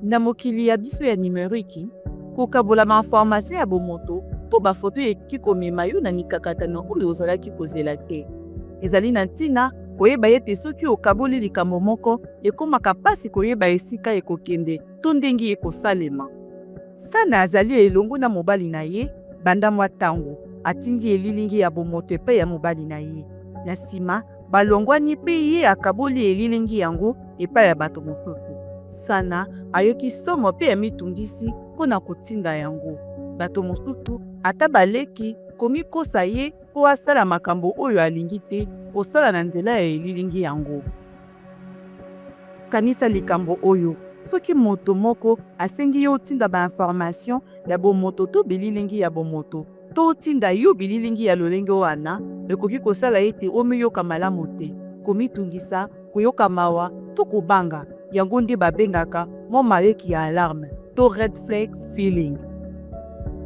Na mokili ya biso ya numérique, kokabola information ya bomoto to bafoto ekoki komema yo na mikakatano oyo ozalaki kozela te. Ezali na ntina koyeba ete soki okaboli likambo moko ekomaka mpasi koyeba esika ekokende to ndenge ekosalema. Sana azali elongo na mobali na ye banda mwa ntango atindi elilingi ya bomoto epai ya mobali na ye. Na nsima balongwani mpe ye akaboli elilingi yango epai ya bato mosusu. Sana ayoki somo mpe amitungisi mpo na kotinda yango. Bato mosusu ata baleki komikosa ye mpo asala makambo oyo alingi te kosala na nzela ya elilingi yango. Kanisa likambo oyo soki moto moko asengi yo otinda bainformation ya bomoto to bililingi ya bomoto to otinda yo bililingi ya lolenge wana, ekoki kosala ete omiyoka malamu te, komitungisa, koyoka mawa to kobanga. Yango nde babengaka mwa maleki ya alarme to red flags feeling.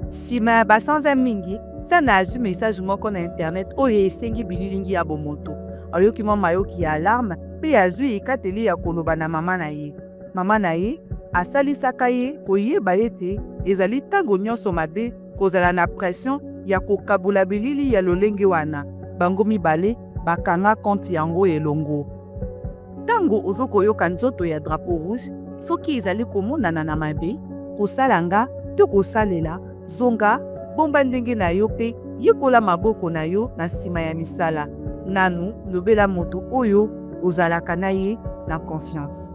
Sima ya basanza mingi, Sana azwi message moko na internet oyo esengi bililingi ya bomoto. Ayoki mwa mayoki ya alarme mpe azwi ekateli ya koloba na mama na ye. Mama na ye asalisaka ye koyeba ete ezali ntango nyonso mabe kozala na pression ya kokabola bilili ya lolenge wana. Bango mibale bakanga konte yango elongo. Tango ozokoyoka nzoto ya drapeau rouge, soki ezali komonana na mabe, kosalanga to kosalela, zonga, bomba ndenge na yo pe yekola maboko na yo na nsima ya misala. Nanu lobela moto oyo ozalaka na ye na confiance.